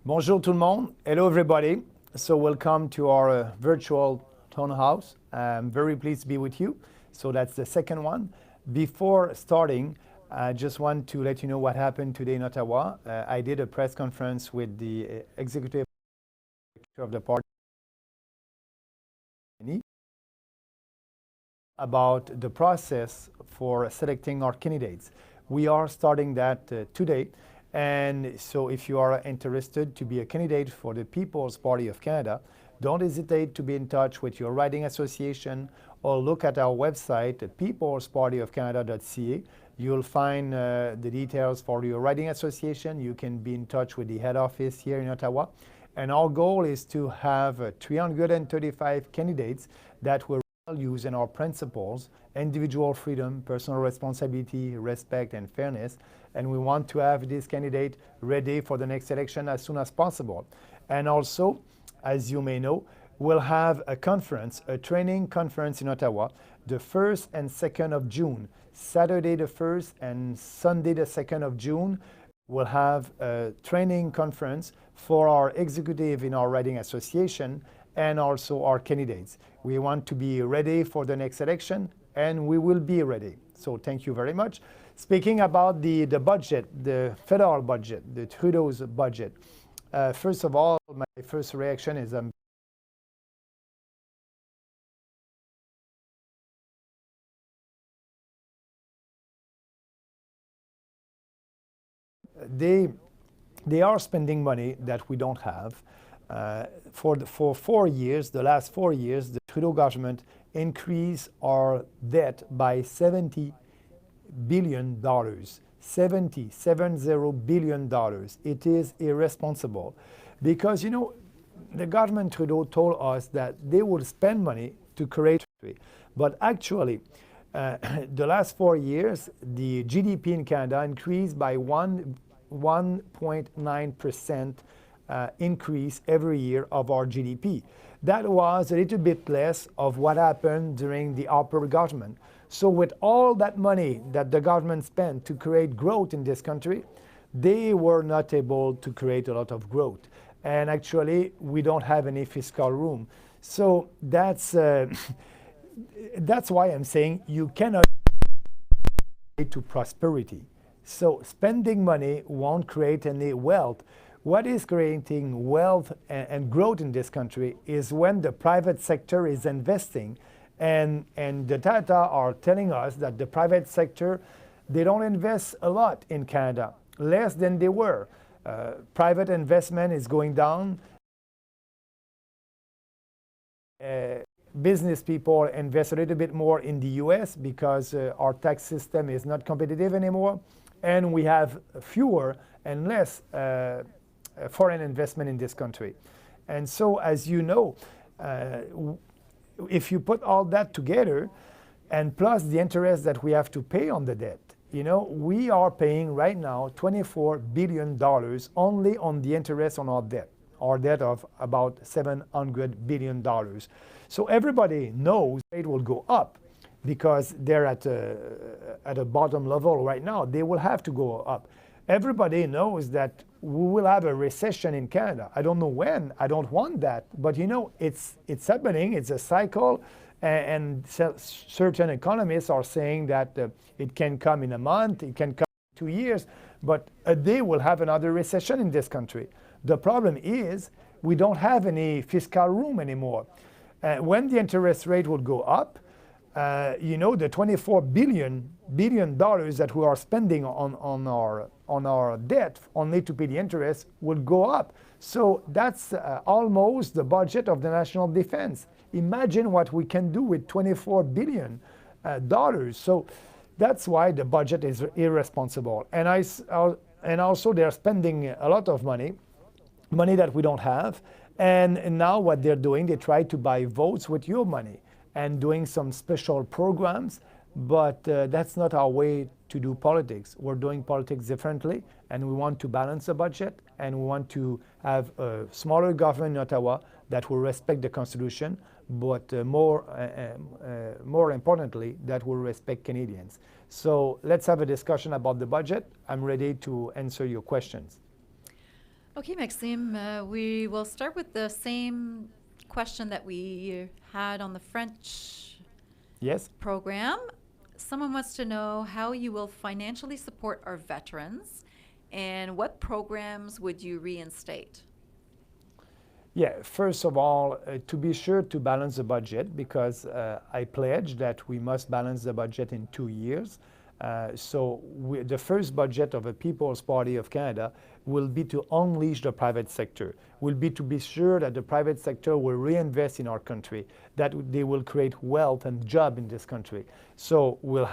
Bonjour tout le monde. Hello everybody. So welcome to our virtual town house. I'm very pleased to be with you. So that's the second one. Before starting, I just want to let you know what happened today in Ottawa. I did a press conference with the executive of the party about the process for selecting our candidates. We are starting that today. And so if you are interested to be a candidate for the People's Party of Canada, don't hesitate to be in touch with your riding association or look at our website at peoplespartyofcanada.ca. You'll find the details for your riding association. You can be in touch with the head office here in Ottawa. And our goal is to have 335 candidates that will use in our principles: individual freedom, personal responsibility, respect, and fairness. And we want to have this candidate ready for the next election as soon as possible. And also, as you may know, we'll have a conference, a training conference in Ottawa, the 1st and 2nd of June. Saturday the 1st and Sunday the 2nd of June, we'll have a training conference for our executive in our riding association and also our candidates. We want to be ready for the next election, and we will be ready. So thank you very much. Speaking about the budget, the federal budget, the Trudeau's budget, first of all, my first reaction is they are spending money that we don't have. For 4 years, the last 4 years, the Trudeau government increased our debt by $70 billion. $70 billion. It is irresponsible because, you know, the government Trudeau told us that they would spend money to create, but actually, the last 4 years, the GDP in Canada increased by 1.9% increase every year of our GDP. That was a little bit less of what happened during the Harper government. So with all that money that the government spent to create growth in this country, they were not able to create a lot of growth. And actually, we don't have any fiscal room. So that's why I'm saying you cannot to prosperity. So spending money won't create any wealth. What is creating wealth and growth in this country is when the private sector is investing. And the data are telling us that the private sector, they don't invest a lot in Canada, less than they were. Private investment is going down. Business people invest a little bit more in the US because our tax system is not competitive anymore. And we have fewer and less foreign investment in this country. And so, as you know, if you put all that together, and plus the interest that we have to pay on the debt, you know, we are paying right now $24 billion only on the interest on our debt of about $700 billion. So everybody knows it will go up because they're at a bottom level right now. They will have to go up. Everybody knows that we will have a recession in Canada. I don't know when. I don't want that. But, you know, it's happening. It's a cycle. And certain economists are saying that it can come in a month. It can come in 2 years. But a day we'll have another recession in this country. The problem is we don't have any fiscal room anymore. When the interest rate will go up, you know, the $24 billion that we are spending on our debt only to pay the interest will go up. So that's almost the budget of the national defense. Imagine what we can do with $24 billion. So that's why the budget is irresponsible. And also they're spending a lot of money that we don't have. And now what they're doing, they try to buy votes with your money and doing some special programs, but that's not our way to do politics. We're doing politics differently, and we want to balance the budget, and we want to have a smaller government in Ottawa that will respect the Constitution, but more importantly, that will respect Canadians. So let's have a discussion about the budget. I'm ready to answer your questions. Okay, Maxime, we will start with the same question that we had on the French Yes? program. Someone wants to know how you will financially support our veterans and what programs would you reinstate? Yeah, first of all, to be sure to balance the budget, because I pledged that we must balance the budget in 2 years. The first budget of the People's Party of Canada will be to unleash the private sector, will be to be sure that the private sector will reinvest in our country, that they will create wealth and job in this country. So we'll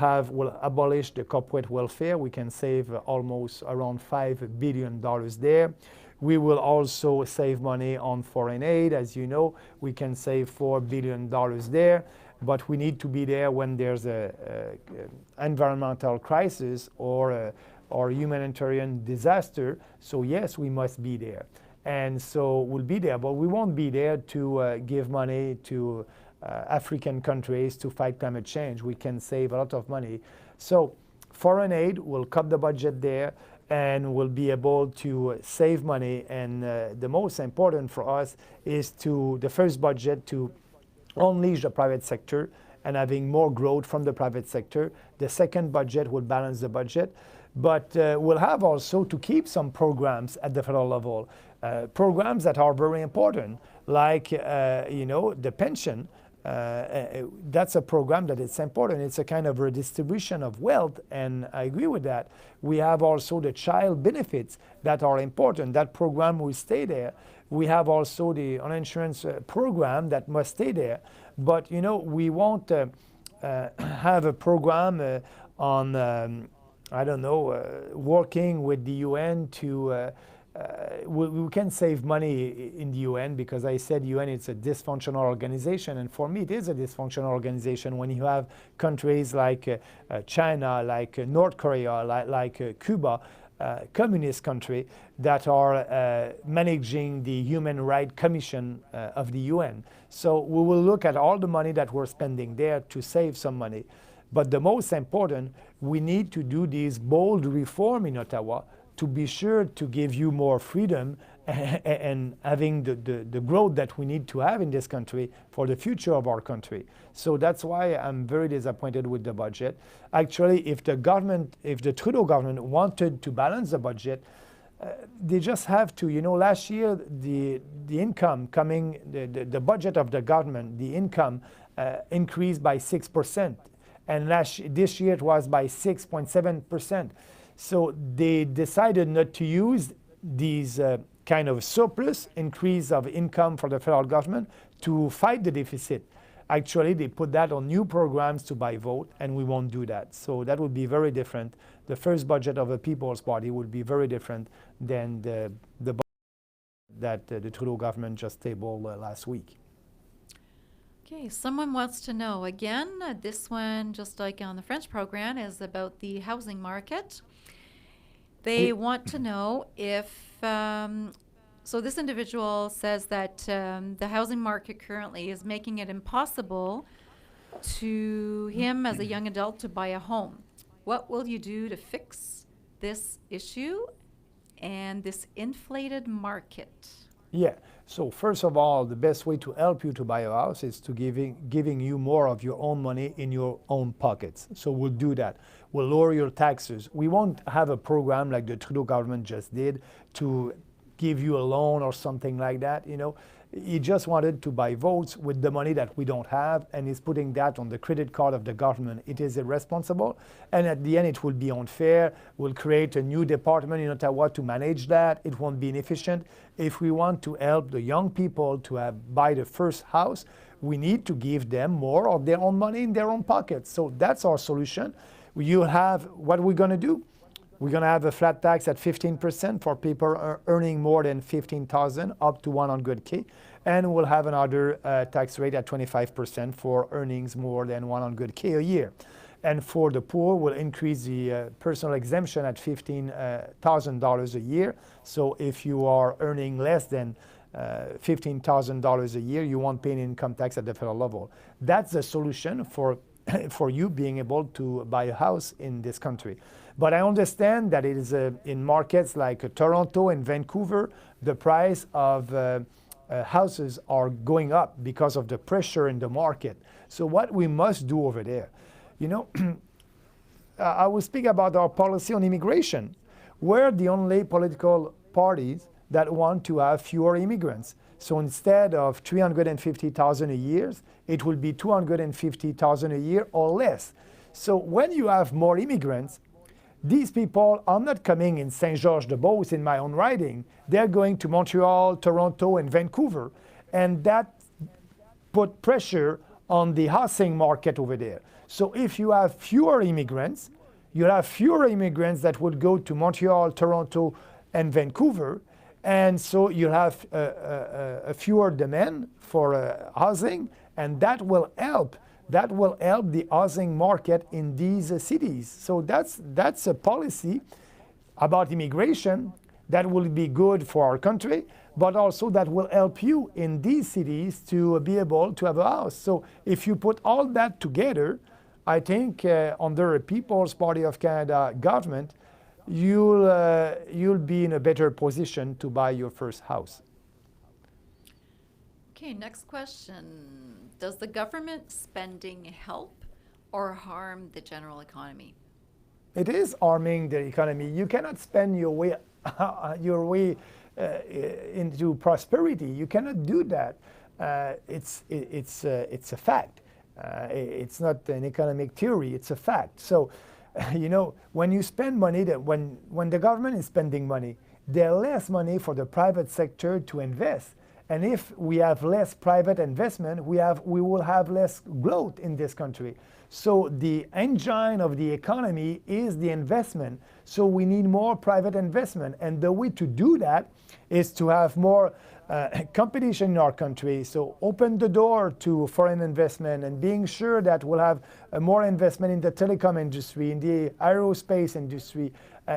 abolish the corporate welfare. We can save almost around $5 billion there. We will also save money on foreign aid. As you know, we can save $4 billion there, but we need to be there when there's a environmental crisis or humanitarian disaster. So yes, we must be there. And so we'll be there, but we won't be there to give money to African countries to fight climate change. We can save a lot of money. So foreign aid, will cut the budget there, and we'll be able to save money. And the most important for us is the first budget to unleash the private sector and having more growth from the private sector. The second budget will balance the budget. But we'll have also to keep some programs at the federal level, programs that are very important, like the pension. That's a program that is important. It's a kind of redistribution of wealth, and I agree with that. We have also the child benefits that are important. That program will stay there. We have also the uninsurance program that must stay there. But we won't have a program on working with the UN to. We can save money in the UN, because I said UN is a dysfunctional organization, and for me it is a dysfunctional organization when you have countries like China, like North Korea, like Cuba, communist country, that are managing the Human Rights Commission of the UN. So we will look at all the money that we're spending there to save some money. But the most important, we need to do this bold reform in Ottawa to be sure to give you more freedom and having the growth that we need to have in this country for the future of our country. So that's why I'm very disappointed with the budget. Actually, if the Trudeau government wanted to balance the budget, they just have to. Last year, the income coming, the budget of the government, the income increased by 6%. And this year it was by 6.7%. So they decided not to use these kind of surplus increase of income for the federal government to fight the deficit. Actually, they put that on new programs to buy vote, and we won't do that. So that would be very different. The first budget of the People's Party would be very different than the budget that the Trudeau government just tabled last week. Okay, someone wants to know again, this one, just like on the French program, is about the housing market. They want to know if, so this individual says that the housing market currently is making it impossible to him as a young adult to buy a home. What will you do to fix this issue and this inflated market? Yeah. So first of all, the best way to help you to buy a house is to giving you more of your own money in your own pockets. So we'll do that. We'll lower your taxes. We won't have a program like the Trudeau government just did to give you a loan or something like that. He just wanted to buy votes with the money that we don't have, and he's putting that on the credit card of the government. It is irresponsible, and at the end it will be unfair. We'll create a new department in Ottawa to manage that. It won't be inefficient. If we want to help the young people to buy the first house, we need to give them more of their own money in their own pockets. So that's our solution. What we're going to do? We're going to have a flat tax at 15% for people earning more than $15,000 up to $100K. And we'll have another tax rate at 25% for earnings more than $100K a year. And for the poor, we'll increase the personal exemption at $15,000 a year. So if you are earning less than $15,000 a year, you won't pay an income tax at the federal level. That's the solution for for you being able to buy a house in this country. But I understand that it is in markets like Toronto and Vancouver, the price of houses are going up because of the pressure in the market. So what we must do over there, I will speak about our policy on immigration. We're the only political parties that want to have fewer immigrants. So instead of 350,000 a year, it will be 250,000 a year or less. So when you have more immigrants, these people are not coming in Saint-Georges-de-Beauce in my own riding. They're going to Montreal, Toronto, and Vancouver. And that put pressure on the housing market over there. So if you have fewer immigrants, you'll have fewer immigrants that would go to Montreal, Toronto, and Vancouver. And so you'll have a fewer demand for housing, and that will help the housing market in these cities. So that's a policy about immigration that will be good for our country, but also that will help you in these cities to be able to have a house. So if you put all that together, I think under a People's Party of Canada government, you'll be in a better position to buy your first house. Okay, next question. Does the government spending help or harm the general economy? It is harming the economy. You cannot spend your way into prosperity. You cannot do that. It's a fact. It's not an economic theory. It's a fact. So, when you spend money, when the government is spending money, there's less money for the private sector to invest. And if we have less private investment, we will have less growth in this country. So the engine of the economy is the investment. So we need more private investment. And the way to do that is to have more competition in our country. So open the door to foreign investment and being sure that we'll have more investment in the telecom industry, in the aerospace industry,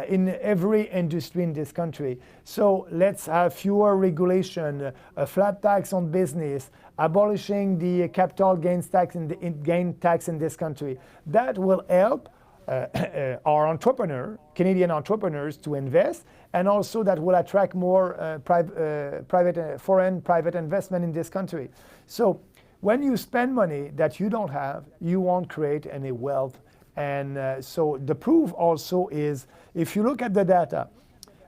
in every industry in this country. So let's have fewer regulation, a flat tax on business, abolishing the capital gains tax gain tax in this country. That will help our Canadian entrepreneurs to invest, and also that will attract more foreign private investment in this country. So when you spend money that you don't have, you won't create any wealth. And so the proof also is, if you look at the data,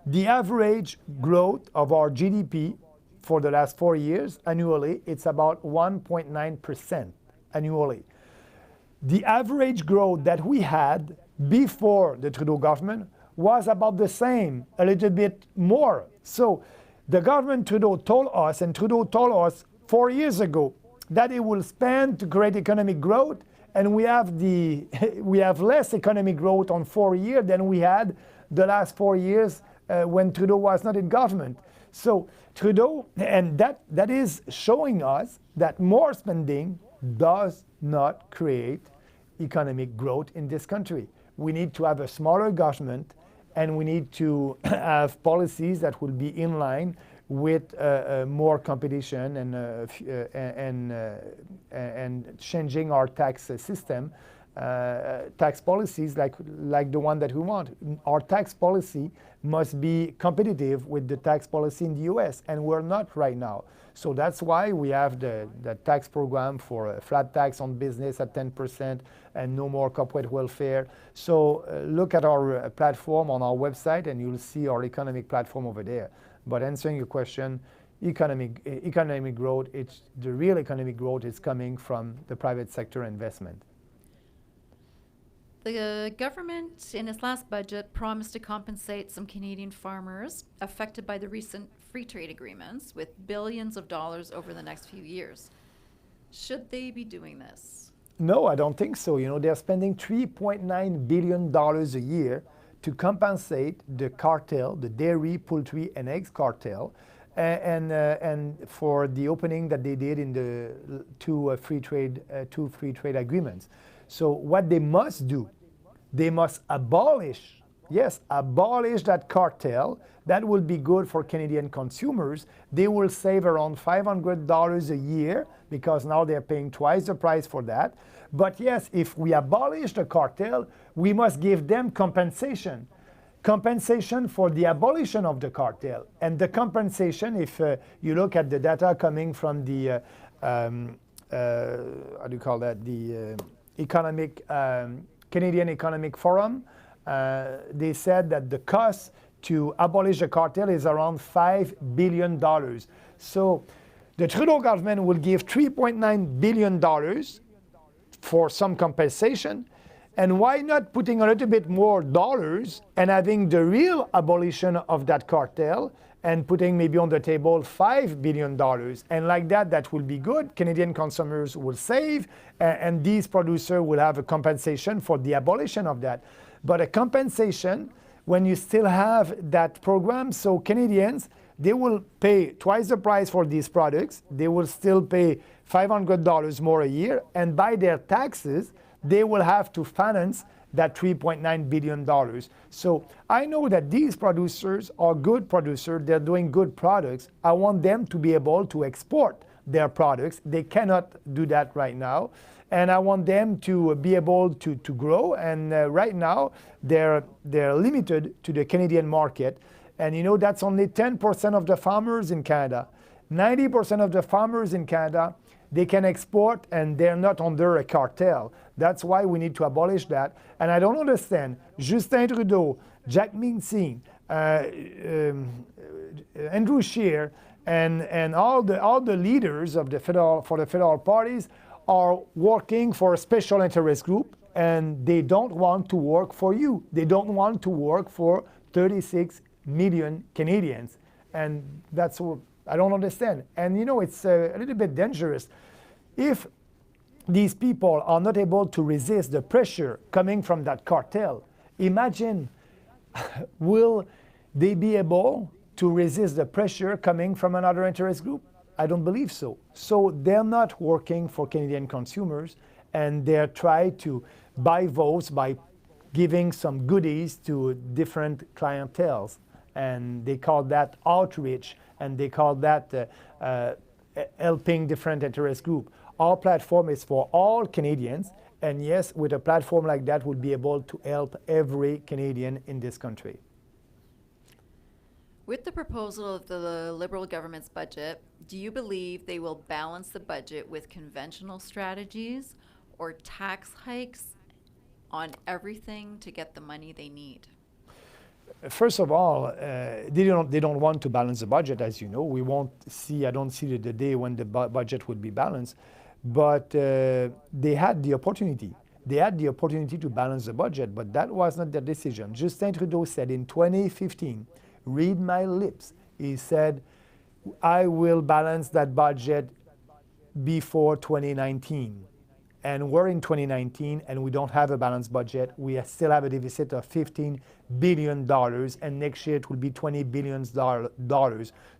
the average growth of our GDP for the last 4 years annually, it's about 1.9% annually. The average growth that we had before the Trudeau government was about the same, a little bit more. So the government Trudeau told us 4 years ago that it will spend to create economic growth, and we have less economic growth on 4 years than we had the last 4 years when Trudeau was not in government. So Trudeau, and that is showing us that more spending does not create economic growth in this country. We need to have a smaller government, and we need to have policies that will be in line with more competition and changing our tax system, tax policies like the one that we want. Our tax policy must be competitive with the tax policy in the US, and we're not right now. So that's why we have the tax program for a flat tax on business at 10% and no more corporate welfare. So look at our platform on our website, and you'll see our economic platform over there. But answering your question, economic growth, the real economic growth is coming from the private sector investment. The government, in its last budget, promised to compensate some Canadian farmers affected by the recent free trade agreements with billions of dollars over the next few years. Should they be doing this? No, I don't think so. They're spending $3.9 billion a year to compensate the cartel, the dairy, poultry, and eggs cartel, and for the opening that they did in the two free trade agreements. So what they must do, they must abolish that cartel. That will be good for Canadian consumers. They will save around $500 a year because now they're paying twice the price for that. But yes, if we abolish the cartel, we must give them compensation. Compensation for the abolition of the cartel. And the compensation, if you look at the data coming from the, how do you call that, the Canadian Economic Forum, they said that the cost to abolish the cartel is around $5 billion. So the Trudeau government will give $3.9 billion for some compensation. And why not putting a little bit more dollars and having the real abolition of that cartel and putting maybe on the table $5 billion? And like that, that will be good. Canadian consumers will save, and these producers will have a compensation for the abolition of that. But a compensation when you still have that program, so Canadians, they will pay twice the price for these products. They will still pay $500 more a year, and by their taxes, they will have to finance that $3.9 billion. So I know that these producers are good producers. They're doing good products. I want them to be able to export their products. They cannot do that right now. And I want them to be able to grow. And right now, they're limited to the Canadian market. And you know, that's only 10% of the farmers in Canada. 90% of the farmers in Canada, they can export and they're not under a cartel. That's why we need to abolish that. And I don't understand. Justin Trudeau, Jack Maxime, Andrew Scheer, and all the leaders of the federal parties are working for a special interest group, and they don't want to work for you. They don't want to work for 36 million Canadians. And that's what I don't understand. And you know, it's a little bit dangerous. If these people are not able to resist the pressure coming from that cartel, imagine, will they be able to resist the pressure coming from another interest group? I don't believe so. So they're not working for Canadian consumers, and they're trying to buy votes by giving some goodies to different clienteles. And they call that outreach, and they call that helping different interest groups. Our platform is for all Canadians, and yes, with a platform like that, we'll be able to help every Canadian in this country. With the proposal of the Liberal government's budget, do you believe they will balance the budget with conventional strategies or tax hikes on everything to get the money they need? First of all, they don't want to balance the budget, as you know. I don't see the day when the budget would be balanced. But they had the opportunity. They had the opportunity to balance the budget, but that was not their decision. Justin Trudeau said in 2015, read my lips, he said, I will balance that budget before 2019. And we're in 2019, and we don't have a balanced budget. We still have a deficit of $15 billion, and next year it will be $20 billion.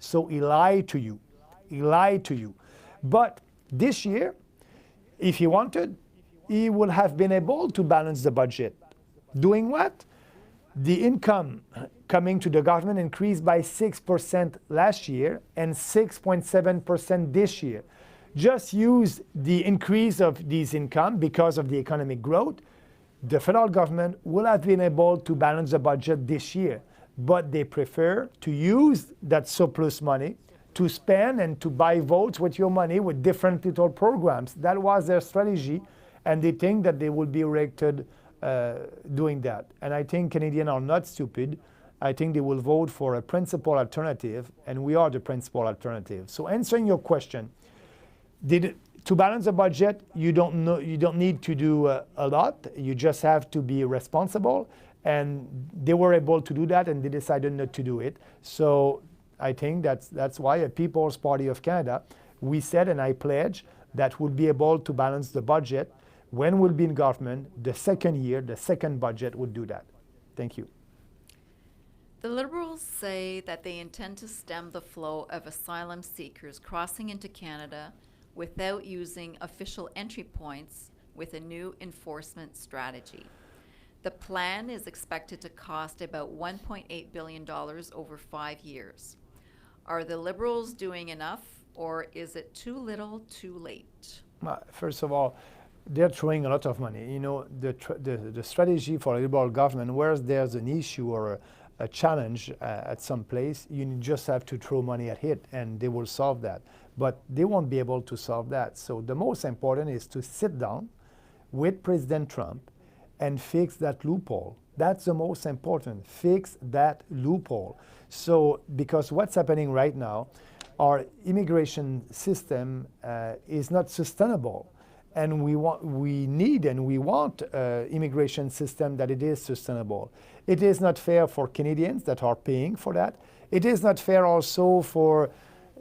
So he lied to you. He lied to you. But this year, if he wanted, he would have been able to balance the budget. Doing what? The income coming to the government increased by 6% last year and 6.7% this year. Just use the increase of these income because of the economic growth. The federal government will have been able to balance the budget this year, but they prefer to use that surplus money to spend and to buy votes with your money with different little programs. That was their strategy, and they think that they will be elected doing that. And I think Canadians are not stupid. I think they will vote for a principal alternative, and we are the principal alternative. So answering your question, to balance the budget, you don't need to do a lot. You just have to be responsible, and they were able to do that, and they decided not to do it. So I think that's why a People's Party of Canada, we said, and I pledge, that we'll be able to balance the budget when we'll be in government. The second year, the second budget would do that. Thank you. The Liberals say that they intend to stem the flow of asylum seekers crossing into Canada without using official entry points with a new enforcement strategy. The plan is expected to cost about $1.8 billion over 5 years. Are the Liberals doing enough or is it too little, too late? First of all, they're throwing a lot of money. You know, the strategy for a liberal government, where there's an issue or a challenge at some place, you just have to throw money at it and they will solve that. But they won't be able to solve that. So the most important is to sit down with President Trump and fix that loophole. That's the most important. Fix that loophole. So, because what's happening right now, our immigration system is not sustainable. And we need and we want immigration system that it is sustainable. It is not fair for Canadians that are paying for that. It is not fair also for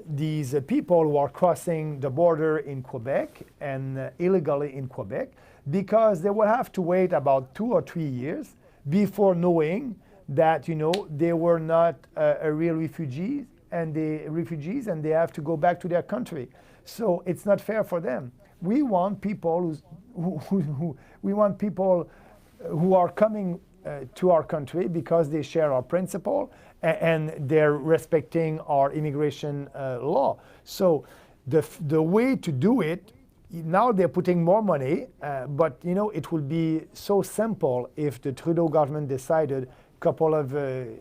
these people who are crossing the border in Quebec and illegally in Quebec, because they will have to wait about 2 or 3 years before knowing that, you know, they were not a real refugees and they have to go back to their country. So it's not fair for them. We want people who are coming to our country because they share our principle and they're respecting our immigration law. So the way to do it, now they're putting more money, but you know, it would be so simple if the Trudeau government decided a couple of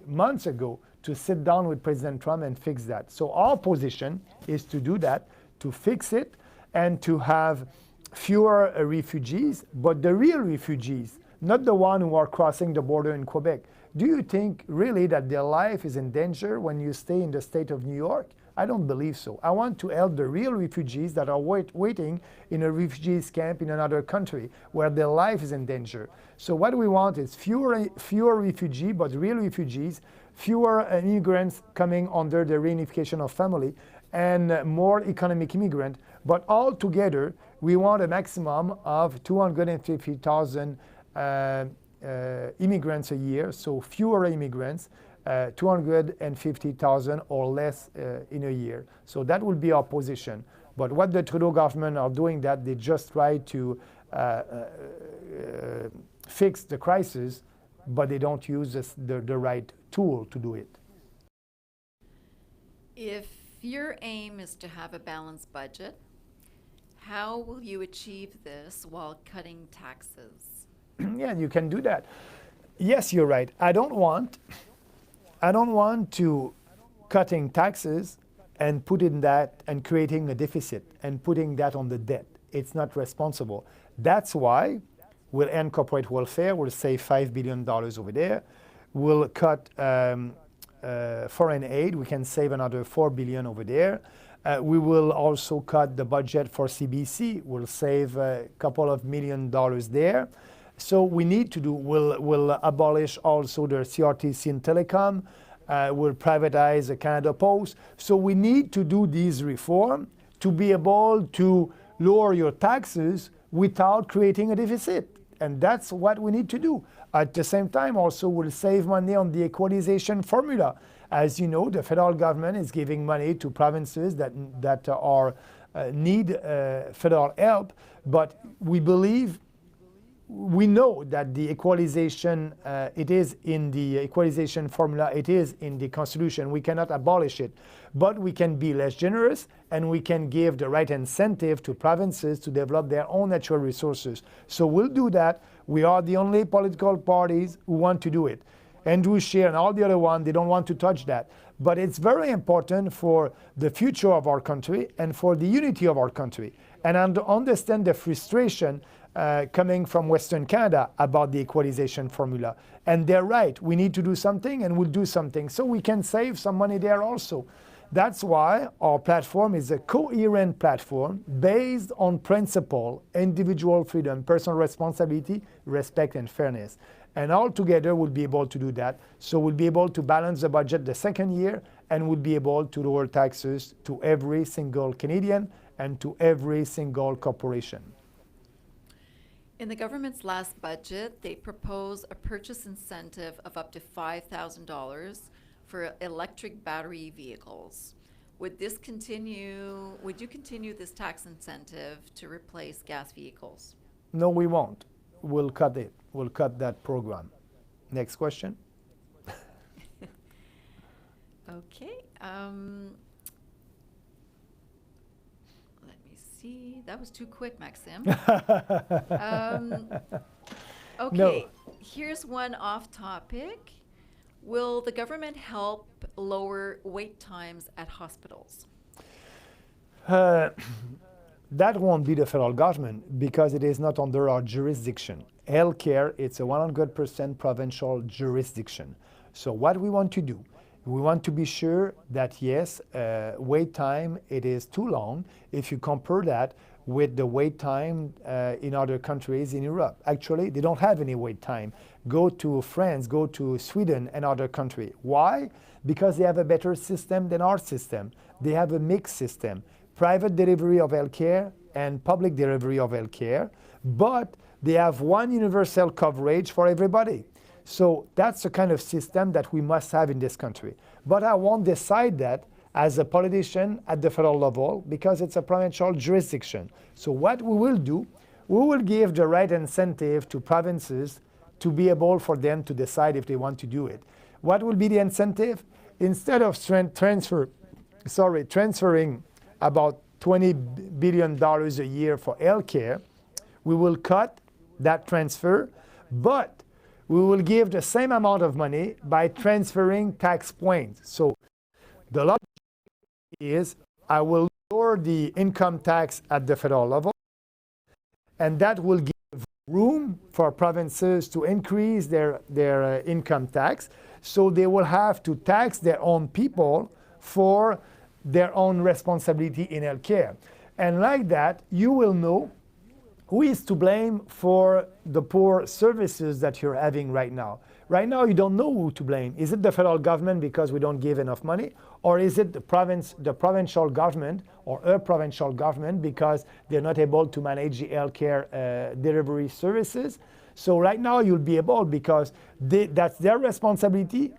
months ago to sit down with President Trump and fix that. So our position is to do that, to fix it, and to have fewer refugees, but the real refugees, not the ones who are crossing the border in Quebec. Do you think really that their life is in danger when you stay in the state of New York? I don't believe so. I want to help the real refugees that are waiting in a refugees camp in another country where their life is in danger. So what we want is fewer refugees, but real refugees, fewer immigrants coming under the reunification of family, and more economic immigrant. But all together, we want a maximum of 250,000 immigrants a year, so fewer immigrants, 250,000 or less in a year. So that will be our position. But what the Trudeau government are doing, that they just try to fix the crisis, but they don't use the right tool to do it. If your aim is to have a balanced budget, how will you achieve this while cutting taxes? Yeah, you can do that. Yes, you're right. I don't want to cutting taxes and putting that and creating a deficit and putting that on the debt. It's not responsible. That's why we'll end corporate welfare. We'll save $5 billion over there. We'll cut foreign aid. We can save another $4 billion over there. We will also cut the budget for CBC. We'll save a couple of $1 million there. So we need to do, we'll abolish also the CRTC in telecom. We'll privatize the Canada Post. So we need to do these reforms to be able to lower your taxes without creating a deficit. And that's what we need to do. At the same time, also, we'll save money on the equalization formula. As you know, the federal government is giving money to provinces that need federal help, but we know that the equalization, it is in the equalization formula, it is in the Constitution. We cannot abolish it, but we can be less generous and we can give the right incentive to provinces to develop their own natural resources. So we'll do that. We are the only political parties who want to do it. Andrew Scheer and all the other ones, they don't want to touch that. But it's very important for the future of our country and for the unity of our country. And understand the frustration coming from Western Canada about the equalization formula. And they're right. We need to do something, and we'll do something. So we can save some money there also. That's why our platform is a coherent platform based on principle, individual freedom, personal responsibility, respect, and fairness. And all together we'll be able to do that. So we'll be able to balance the budget the second year, and we'll be able to lower taxes to every single Canadian and to every single corporation. In the government's last budget, they propose a purchase incentive of up to $5,000 for electric battery vehicles. Would you continue this tax incentive to replace gas vehicles? No, we won't. We'll cut it. We'll cut that program. Next question. Okay. See, that was too quick, Maxime. No. Okay, here's one off topic. Will the government help lower wait times at hospitals? That won't be the federal government because it is not under our jurisdiction. Healthcare, it's a 100% provincial jurisdiction. So what we want to do, we want to be sure that yes, wait time, it is too long if you compare that with the wait time in other countries in Europe. Actually, they don't have any wait time. Go to France, go to Sweden and other countries. Why? Because they have a better system than our system. They have a mixed system. Private delivery of healthcare and public delivery of healthcare, but they have one universal coverage for everybody. So that's the kind of system that we must have in this country. But I won't decide that as a politician at the federal level because it's a provincial jurisdiction. So what we will do, we will give the right incentive to provinces to be able for them to decide if they want to do it. What will be the incentive? Instead of transferring about $20 billion a year for healthcare, we will cut that transfer, but we will give the same amount of money by transferring tax points. So the logic is I will lower the income tax at the federal level, and that will give room for provinces to increase their income tax, so they will have to tax their own people for their own responsibility in healthcare. And like that, you will know who is to blame for the poor services that you're having right now. Right now, you don't know who to blame. Is it the federal government because we don't give enough money? Or is it the provincial government or a provincial government because they're not able to manage the healthcare delivery services? So right now, you'll be able because that's their responsibility.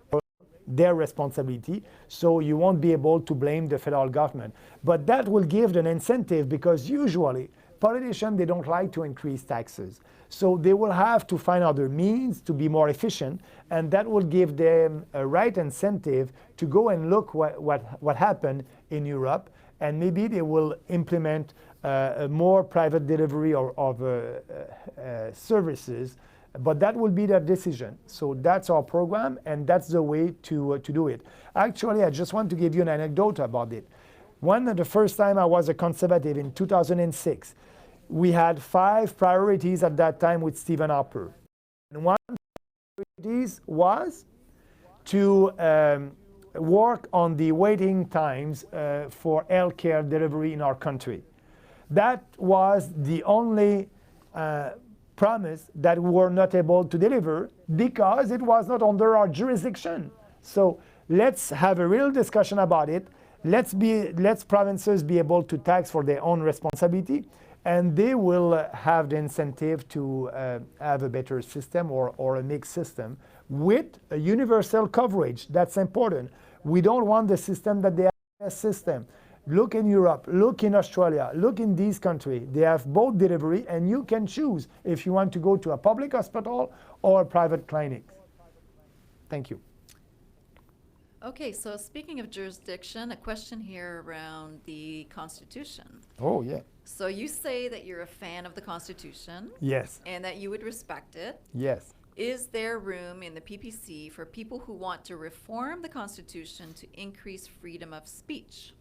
So you won't be able to blame the federal government. But that will give an incentive because usually politicians, they don't like to increase taxes. So they will have to find other means to be more efficient, and that will give them a right incentive to go and look what happened in Europe, and maybe they will implement more private delivery of services. But that will be their decision. So that's our program, and that's the way to do it. Actually, I just want to give you an anecdote about it. The first time I was a conservative in 2006, we had 5 priorities at that time with Stephen Harper. And one of the priorities was to work on the waiting times for healthcare delivery in our country. That was the only promise that we were not able to deliver because it was not under our jurisdiction. So let's have a real discussion about it. Let's provinces be able to tax for their own responsibility, and they will have the incentive to have a better system or a mixed system with a universal coverage. That's important. We don't want the system that they have a system. Look in Europe, look in Australia, look in these countries. They have both delivery, and you can choose if you want to go to a public hospital or a private clinic. Thank you. Okay, so speaking of jurisdiction, a question here around the Constitution. Oh, yeah. So you say that you're a fan of the Constitution. Yes. And that you would respect it. Yes. Is there room in the PPC for people who want to reform the Constitution to increase freedom of speech?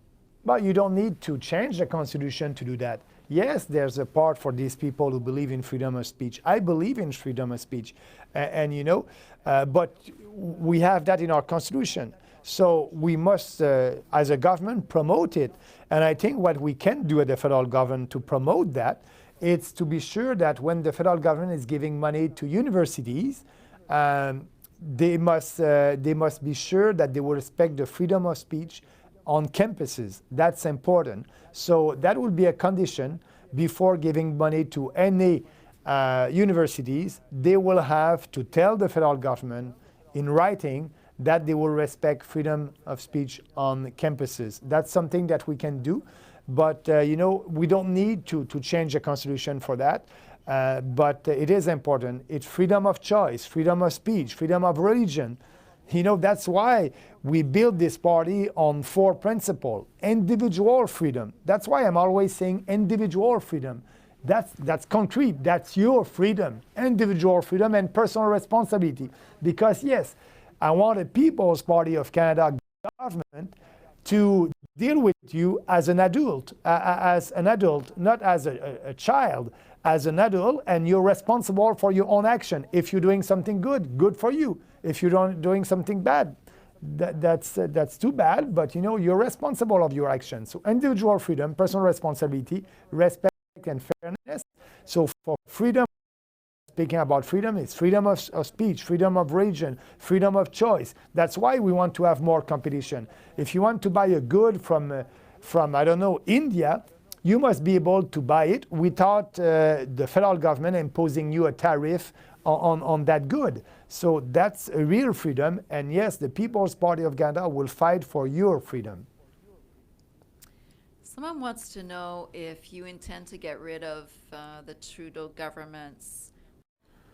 But you don't need to change the Constitution to do that. Yes, there's a part for these people who believe in freedom of speech. I believe in freedom of speech. But we have that in our Constitution. So we must, as a government, promote it. And I think what we can do at the federal government to promote that, it's to be sure that when the federal government is giving money to universities, they must be sure that they will respect the freedom of speech on campuses. That's important. So that will be a condition before giving money to any universities. They will have to tell the federal government in writing that they will respect freedom of speech on campuses. That's something that we can do. But, we don't need to change the Constitution for that. But it is important. It's freedom of choice, freedom of speech, freedom of religion. That's why we build this party on 4 principles. Individual freedom. That's why I'm always saying individual freedom. That's concrete. That's your freedom. Individual freedom and personal responsibility. Because yes, I want a People's Party of Canada government to deal with you as an adult, not as a child, as an adult, and you're responsible for your own action. If you're doing something good, good for you. If you're doing something bad, that's too bad, but you're responsible of your actions. So individual freedom, personal responsibility, respect and fairness. So for freedom, speaking about freedom, it's freedom of speech, freedom of religion, freedom of choice. That's why we want to have more competition. If you want to buy a good from I don't know, India, you must be able to buy it without the federal government imposing you a tariff on that good. So that's a real freedom. And yes, the People's Party of Canada will fight for your freedom. Someone wants to know if you intend to get rid of the Trudeau government's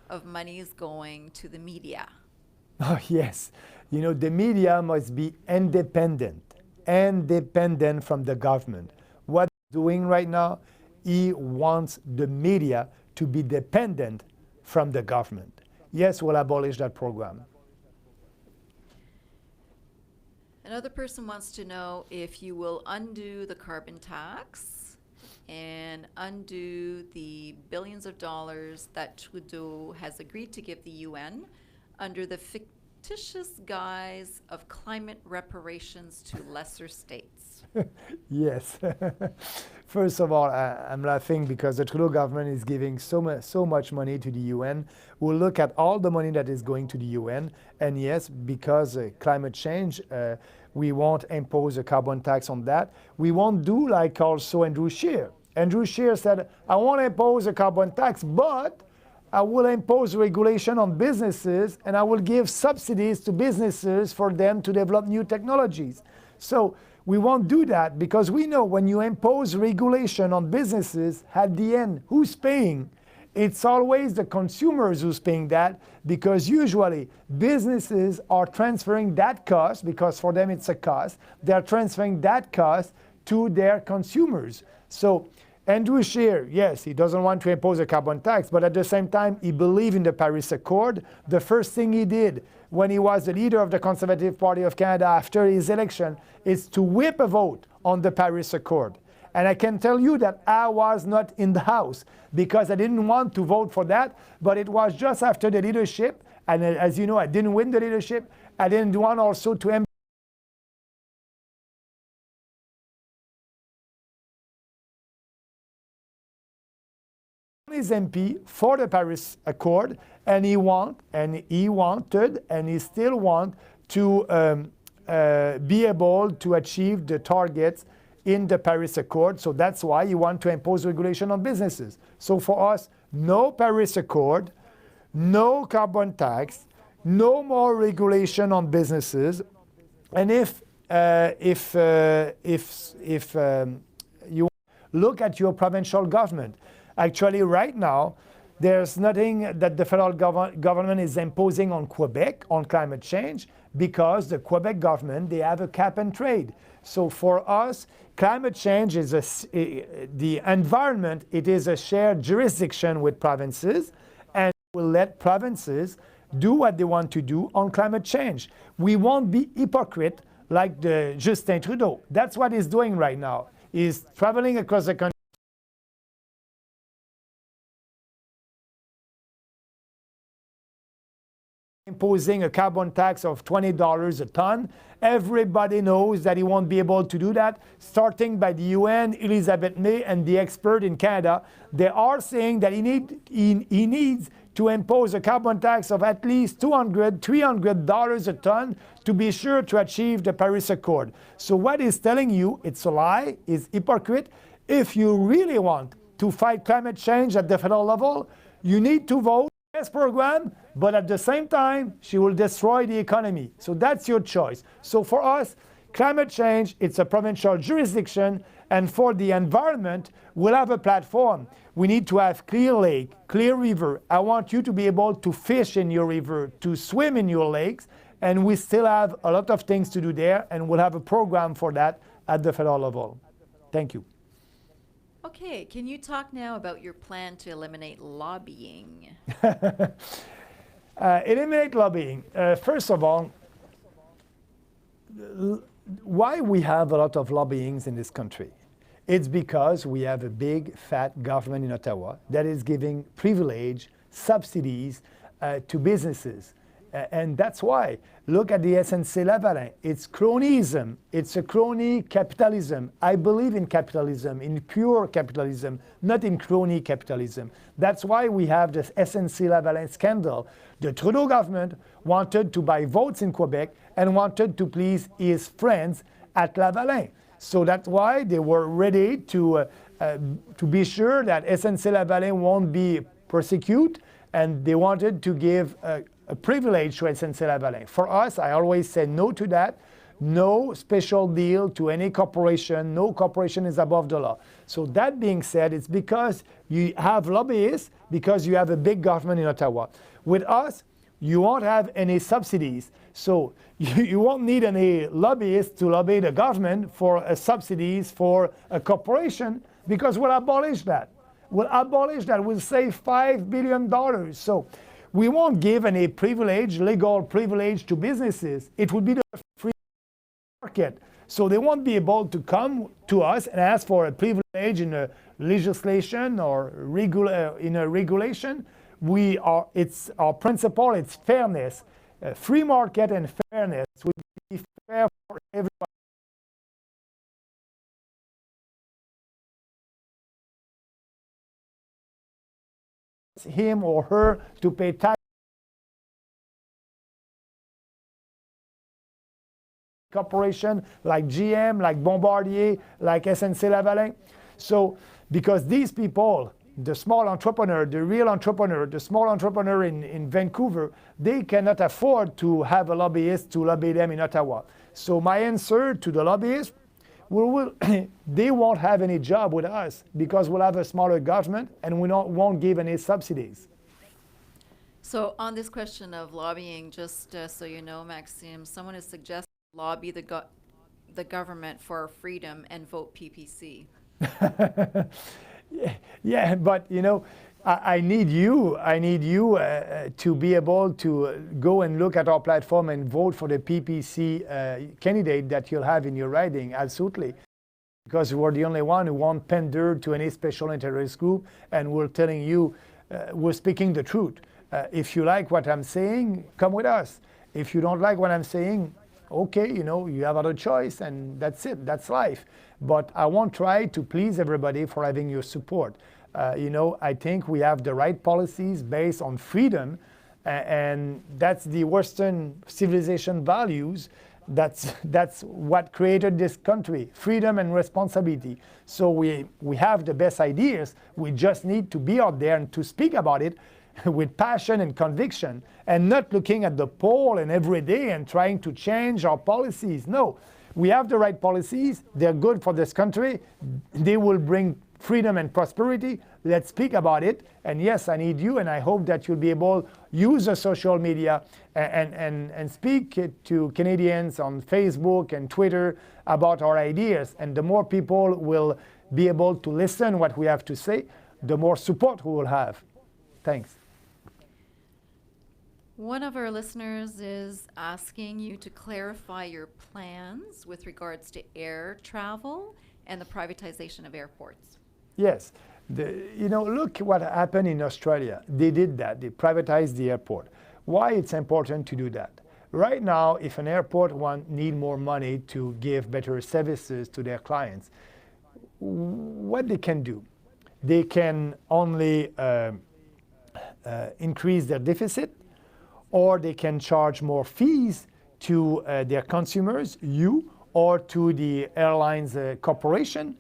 of monies going to the media. Oh, yes. The media must be independent from the government. What he's doing right now, he wants the media to be dependent from the government. Yes, we'll abolish that program. Another person wants to know if you will undo the carbon tax and undo the billions of dollars that Trudeau has agreed to give the UN under the fictitious guise of climate reparations to lesser states. Yes. First of all, I'm laughing because the Trudeau government is giving so much money to the UN. We'll look at all the money that is going to the UN, and yes, because climate change, we won't impose a carbon tax on that. We won't do like also Andrew Scheer. Andrew Scheer said, I won't impose a carbon tax, but I will impose regulation on businesses and I will give subsidies to businesses for them to develop new technologies. So we won't do that because we know when you impose regulation on businesses, at the end, who's paying? It's always the consumers who's paying that because usually businesses are transferring that cost, because for them it's a cost, they're transferring that cost to their consumers. So Andrew Scheer, yes, he doesn't want to impose a carbon tax, but at the same time, he believes in the Paris Accord. The first thing he did when he was the leader of the Conservative Party of Canada after his election is to whip a vote on the Paris Accord. And I can tell you that I was not in the House because I didn't want to vote for that, but it was just after the leadership. And as you know, I didn't win the leadership. I didn't want also to his MP for the Paris Accord, and he wanted, and he still wants to be able to achieve the targets in the Paris Accord. So that's why he wants to impose regulation on businesses. So for us, no Paris Accord, no carbon tax, no more regulation on businesses. And if you look at your provincial government, actually, right now, there's nothing that the federal government is imposing on Quebec on climate change because the Quebec government, they have a cap and trade. So for us, climate change is the environment, it is a shared jurisdiction with provinces, and we'll let provinces do what they want to do on climate change. We won't be hypocrite like the Justin Trudeau. That's what he's doing right now. He's traveling across the country, imposing a carbon tax of $20 a ton. Everybody knows that he won't be able to do that. Starting by the UN, Elizabeth May, and the expert in Canada, they are saying that he needs to impose a carbon tax of at least $200, $300 a ton to be sure to achieve the Paris Accord. So what he's telling you, it's a lie, it's hypocrite. If you really want to fight climate change at the federal level, you need to vote this program, but at the same time, she will destroy the economy. So that's your choice. So for us, climate change, it's a provincial jurisdiction, and for the environment, we'll have a platform. We need to have clear lake, clear river. I want you to be able to fish in your river, to swim in your lakes. And we still have a lot of things to do there, and we'll have a program for that at the federal level. Thank you. Okay, can you talk now about your plan to eliminate lobbying? Eliminate lobbying. First of all, why we have a lot of lobbyings in this country? It's because we have a big, fat government in Ottawa that is giving privilege, subsidies to businesses. And that's why. Look at the SNC-Lavalin. It's cronyism. It's a crony capitalism. I believe in capitalism, in pure capitalism, not in crony capitalism. That's why we have this SNC-Lavalin scandal. The Trudeau government wanted to buy votes in Quebec and wanted to please his friends at Lavalin. So that's why they were ready to be sure that SNC-Lavalin won't be persecuted, and they wanted to give a privilege to SNC-Lavalin. For us, I always say no to that. No special deal to any corporation. No corporation is above the law. So that being said, it's because you have lobbyists, because you have a big government in Ottawa. With us, you won't have any subsidies. So you won't need any lobbyists to lobby the government for subsidies for a corporation, because we'll abolish that. We'll abolish that. We'll save $5 billion. So we won't give any privilege, legal privilege to businesses. It would be the free market. So they won't be able to come to us and ask for a privilege in a legislation or in a regulation. It's our principle, it's fairness. Free market and fairness would be fair for everybody. Him or her to pay tax. Corporation like GM, like Bombardier, like SNC-Lavalin. So because these people, the small entrepreneur, the real entrepreneur, the small entrepreneur in Vancouver, they cannot afford to have a lobbyist to lobby them in Ottawa. So my answer to the lobbyists, they won't have any job with us because we'll have a smaller government and we won't give any subsidies. So on this question of lobbying, just so you know, Maxime, someone has suggested lobby the government for freedom and vote PPC. Yeah, but you know, I need you to be able to go and look at our platform and vote for the PPC candidate that you'll have in your riding, absolutely. Because we're the only one who won't pander to any special interest group, and we're telling you, we're speaking the truth. If you like what I'm saying, come with us. If you don't like what I'm saying, okay, you know, you have other choice, and that's it, that's life. But I won't try to please everybody for having your support. You know, I think we have the right policies based on freedom, and that's the Western civilization values. That's what created this country, freedom and responsibility. So we have the best ideas. We just need to be out there and to speak about it with passion and conviction, and not looking at the poll and every day and trying to change our policies. No, we have the right policies. They're good for this country. They will bring freedom and prosperity. Let's speak about it. And yes, I need you, and I hope that you'll be able to use the social media and speak to Canadians on Facebook and Twitter about our ideas. And the more people will be able to listen what we have to say, the more support we will have. Thanks. One of our listeners is asking you to clarify your plans with regards to air travel and the privatization of airports. Yes. You know, look what happened in Australia. They did that. They privatized the airport. Why it's important to do that? Right now, if an airport need more money to give better services to their clients, what they can do? They can only increase their deficit, or they can charge more fees to their consumers, you, or to the airlines corporation,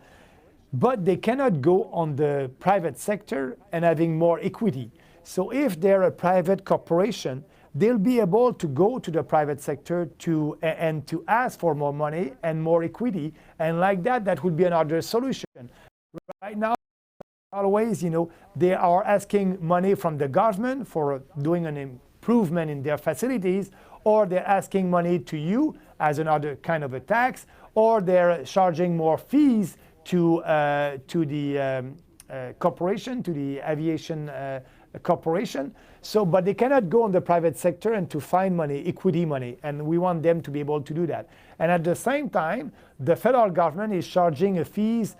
but they cannot go on the private sector and having more equity. So if they're a private corporation, they'll be able to go to the private sector to ask for more money and more equity, and like that would be another solution. Right now, always, you know, they are asking money from the government for doing an improvement in their facilities, or they're asking money to you as another kind of a tax, or they're charging more fees to the corporation, to the aviation corporation. So, but they cannot go on the private sector and to find money, equity money, and we want them to be able to do that. And at the same time, the federal government is charging a fees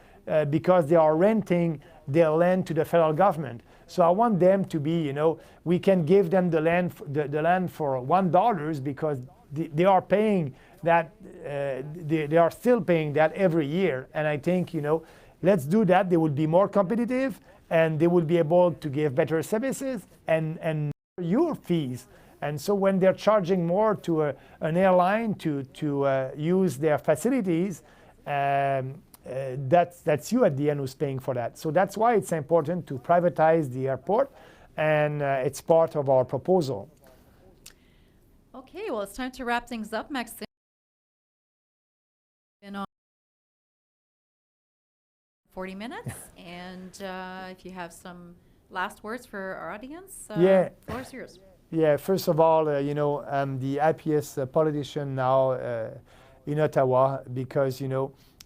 because they are renting their land to the federal government. So I want them to be, we can give them the land, the land for $1 because they are paying that, they are still paying that every year. And I think, let's do that. They will be more competitive and they will be able to give better services and your fees. And so when they're charging more to an airline to use their facilities, that's you at the end who's paying for that. So that's why it's important to privatize the airport, and it's part of our proposal. Okay, well, it's time to wrap things up, Maxime. Been on 40 minutes, and if you have some last words for our audience, the floor is yours. Yeah, first of all, I'm the happiest politician now in Ottawa because,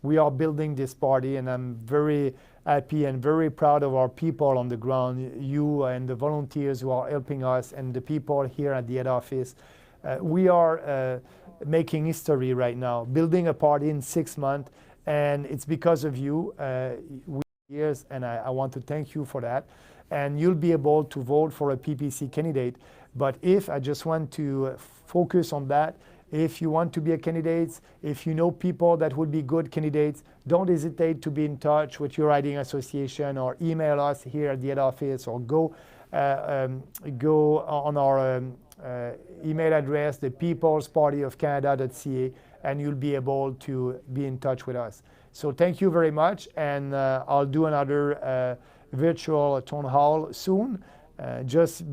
we are building this party, and I'm very happy and very proud of our people on the ground, you and the volunteers who are helping us, and the people here at the head office. We are making history right now, building a party in 6 months, and it's because of you, years, and I want to thank you for that. And you'll be able to vote for a PPC candidate. But if I just want to focus on that, if you want to be a candidate, if you know people that would be good candidates, don't hesitate to be in touch with your riding association or email us here at the head office, or go on our email address, thepeoplespartyofcanada.ca, and you'll be able to be in touch with us. So thank you very much, and I'll do another virtual town hall soon. Just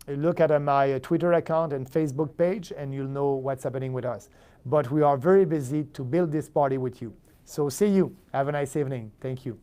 look at my Twitter account and Facebook page, and you'll know what's happening with us. But we are very busy to build this party with you. So see you. Have a nice evening. Thank you.